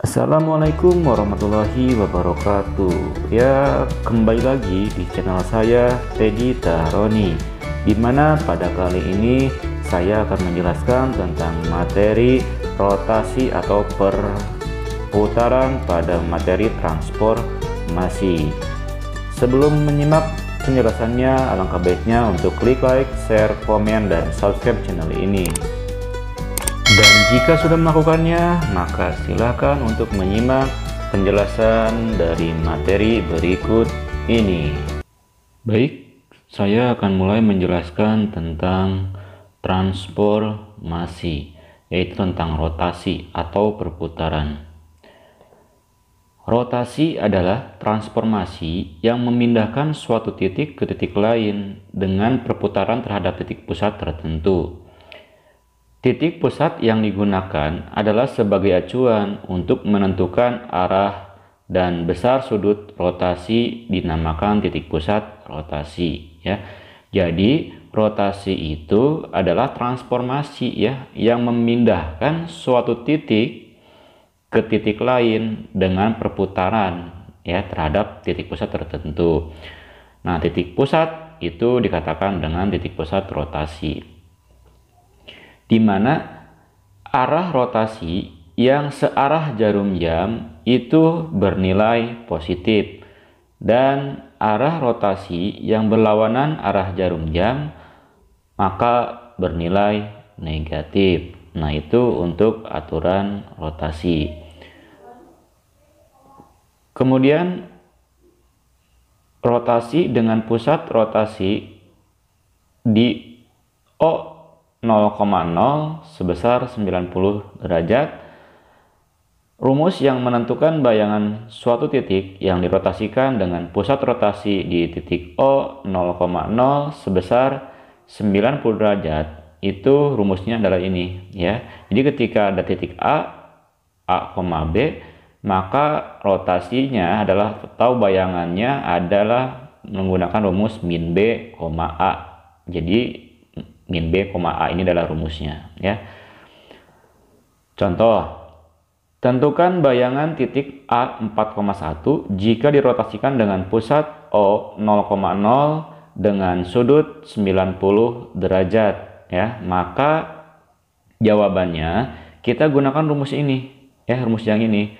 Assalamualaikum warahmatullahi wabarakatuh. Ya, kembali lagi di channel saya Teddy Taroni, dimana pada kali ini saya akan menjelaskan tentang materi rotasi atau perputaran pada materi transformasi. Sebelum menyimak penjelasannya, alangkah baiknya untuk klik like, share, komen, dan subscribe channel ini. Dan jika sudah melakukannya, maka silakan untuk menyimak penjelasan dari materi berikut ini. Baik, saya akan mulai menjelaskan tentang transformasi, yaitu tentang rotasi atau perputaran. Rotasi adalah transformasi yang memindahkan suatu titik ke titik lain dengan perputaran terhadap titik pusat tertentu. Titik pusat yang digunakan adalah sebagai acuan untuk menentukan arah dan besar sudut rotasi dinamakan titik pusat rotasi ya. Jadi rotasi itu adalah transformasi ya yang memindahkan suatu titik ke titik lain dengan perputaran ya terhadap titik pusat tertentu. Nah, titik pusat itu dikatakan dengan titik pusat rotasi, di mana arah rotasi yang searah jarum jam itu bernilai positif dan arah rotasi yang berlawanan arah jarum jam maka bernilai negatif. Nah, itu untuk aturan rotasi. Kemudian rotasi dengan pusat rotasi di O 0,0 sebesar 90 derajat. Rumus yang menentukan bayangan suatu titik yang dirotasikan dengan pusat rotasi di titik O 0,0 sebesar 90 derajat itu rumusnya adalah ini ya. Jadi ketika ada titik A, B, maka rotasinya adalah atau bayangannya adalah menggunakan rumus min B, A. Jadi min B, A ini adalah rumusnya ya. Contoh, tentukan bayangan titik A 4,1 jika dirotasikan dengan pusat O 0,0 dengan sudut 90 derajat ya. Maka jawabannya kita gunakan rumus ini ya, rumus yang ini.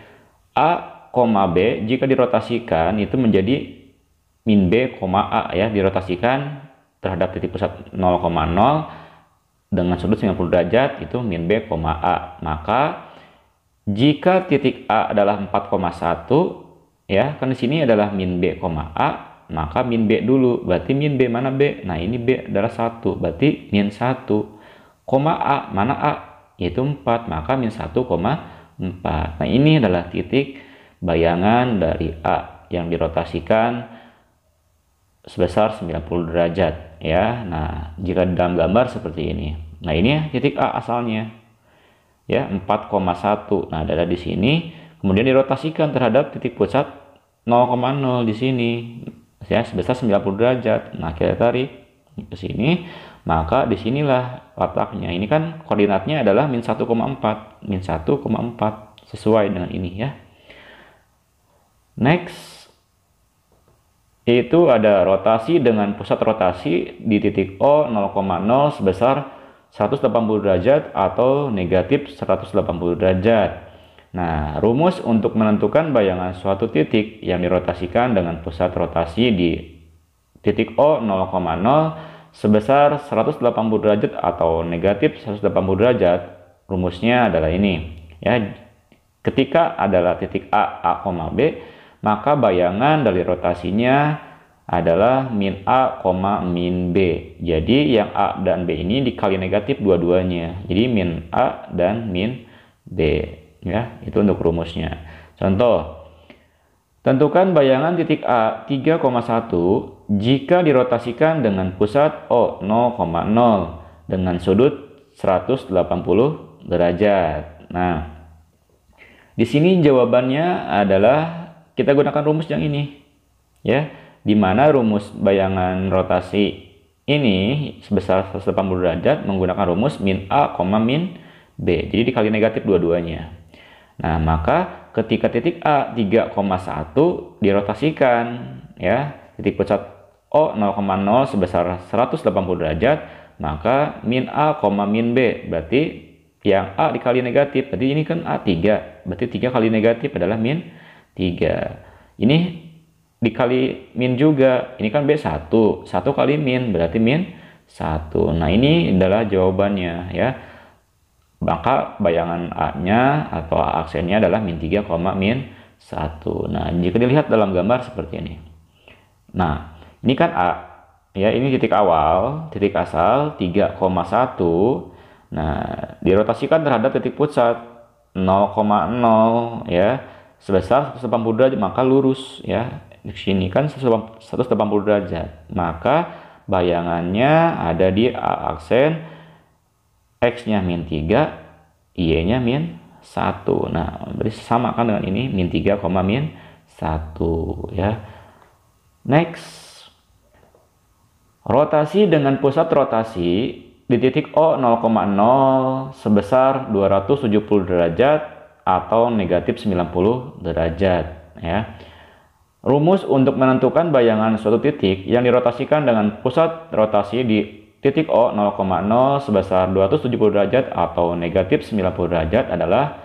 A, B jika dirotasikan itu menjadi min B, A ya, dirotasikan terhadap titik pusat 0,0 dengan sudut 90 derajat itu min B, A. Maka jika titik A adalah 4,1 ya, kan di sini adalah min B, A, maka min B dulu. Berarti min B mana B? Nah, ini B adalah 1, berarti min 1. A mana A? Yaitu 4, maka min 1,4. Nah, ini adalah titik bayangan dari A yang dirotasikan sebesar 90 derajat ya. Nah, jika dalam gambar seperti ini. Nah, ini titik A asalnya ya, 4,1. Nah, ada di sini, kemudian dirotasikan terhadap titik pusat 0,0 di sini ya sebesar 90 derajat. Nah, kita tarik ke sini, maka disinilah letaknya. Ini kan koordinatnya adalah min 1,4 sesuai dengan ini ya. Next, itu ada rotasi dengan pusat rotasi di titik O 0,0 sebesar 180 derajat atau negatif 180 derajat. Nah, rumus untuk menentukan bayangan suatu titik yang dirotasikan dengan pusat rotasi di titik O 0,0 sebesar 180 derajat atau negatif 180 derajat, rumusnya adalah ini ya. Ketika adalah titik A, B, maka bayangan dari rotasinya adalah min A, min B. Jadi yang A dan B ini dikali negatif dua-duanya. Jadi min A dan min B ya. Itu untuk rumusnya. Contoh, tentukan bayangan titik A 3,1 jika dirotasikan dengan pusat O 0,0 dengan sudut 180 derajat. Nah, di sini jawabannya adalah kita gunakan rumus yang ini ya, di mana rumus bayangan rotasi ini sebesar 180 derajat menggunakan rumus min A, min B. Jadi dikali negatif dua-duanya. Nah, maka ketika titik A 3,1 dirotasikan ya, titik pusat O 0,0 sebesar 180 derajat, maka min A, min B, berarti yang A dikali negatif, berarti ini kan A 3, berarti 3 kali negatif adalah min 3. Ini dikali min juga, ini kan B 1 kali min, berarti min 1. Nah, ini adalah jawabannya ya. Maka bayangan A-nya atau A aksennya adalah min 3, min 1. Nah, jika dilihat dalam gambar seperti ini. Nah, ini kan A, ya, ini titik awal, titik asal 3,1. Nah, dirotasikan terhadap titik pusat 0,0 ya, sebesar 180 derajat, maka lurus ya. Di sini kan 180 derajat. Maka bayangannya ada di A aksen, X-nya min 3, Y-nya min 1. Nah, berarti samakan dengan ini min 3, min 1 ya. Next. Rotasi dengan pusat rotasi di titik O 0,0 sebesar 270 derajat atau negatif 90 derajat ya. Rumus untuk menentukan bayangan suatu titik yang dirotasikan dengan pusat rotasi di titik O 0,0 sebesar 270 derajat atau negatif 90 derajat adalah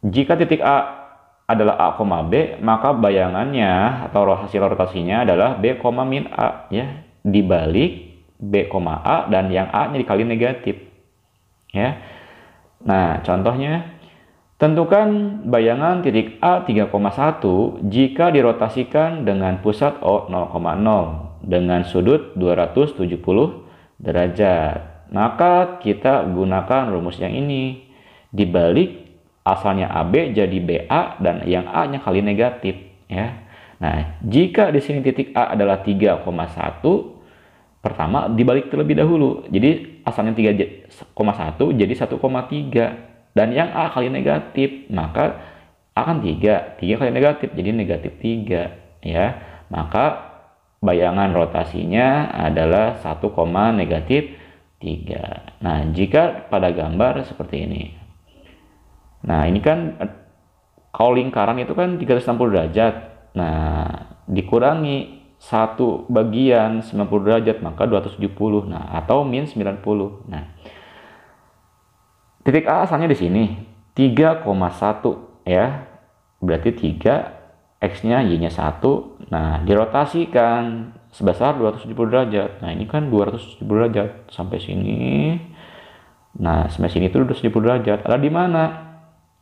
jika titik A adalah A, B, maka bayangannya atau hasil rotasinya adalah B, min A ya, dibalik B, A, dan yang A nya dikali negatif ya. Nah, contohnya tentukan bayangan titik A 3,1 jika dirotasikan dengan pusat O 0,0 dengan sudut 270 derajat. Maka kita gunakan rumus yang ini. Dibalik asalnya AB jadi BA dan yang A-nya kali negatif ya. Nah, jika di sini titik A adalah 3,1, pertama dibalik terlebih dahulu. Jadi asalnya 3,1 jadi 1,3 dan yang A kali negatif, maka A kan 3 kali negatif jadi negatif 3 ya. Maka bayangan rotasinya adalah 1, negatif 3. Nah, jika pada gambar seperti ini. Nah, ini kan kalau lingkaran itu kan 360 derajat. Nah, dikurangi 1 bagian 90 derajat maka 270. Nah, atau min 90. Nah, titik A asalnya di sini 3,1 ya. Berarti 3, X-nya, Y-nya 1. Nah, dirotasikan sebesar 270 derajat. Nah, ini kan 270 derajat sampai sini. Nah, sampai sini itu 270 derajat. Ada di mana?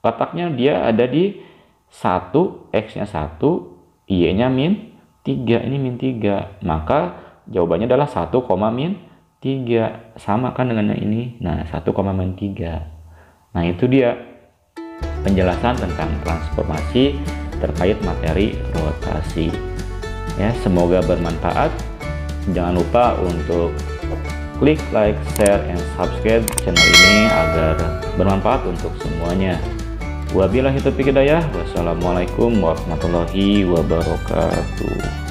Letaknya dia ada di 1, X-nya 1, Y-nya min 3. Ini min 3. Maka jawabannya adalah 1, min 3. Sama kan dengan yang ini. Nah, 1, min 3. Nah, itu dia penjelasan tentang transformasi terkait materi rotasi. Ya, semoga bermanfaat. Jangan lupa untuk klik like, share, and subscribe channel ini agar bermanfaat untuk semuanya. Wabillahi taufiq hidayah. Wassalamualaikum warahmatullahi wabarakatuh.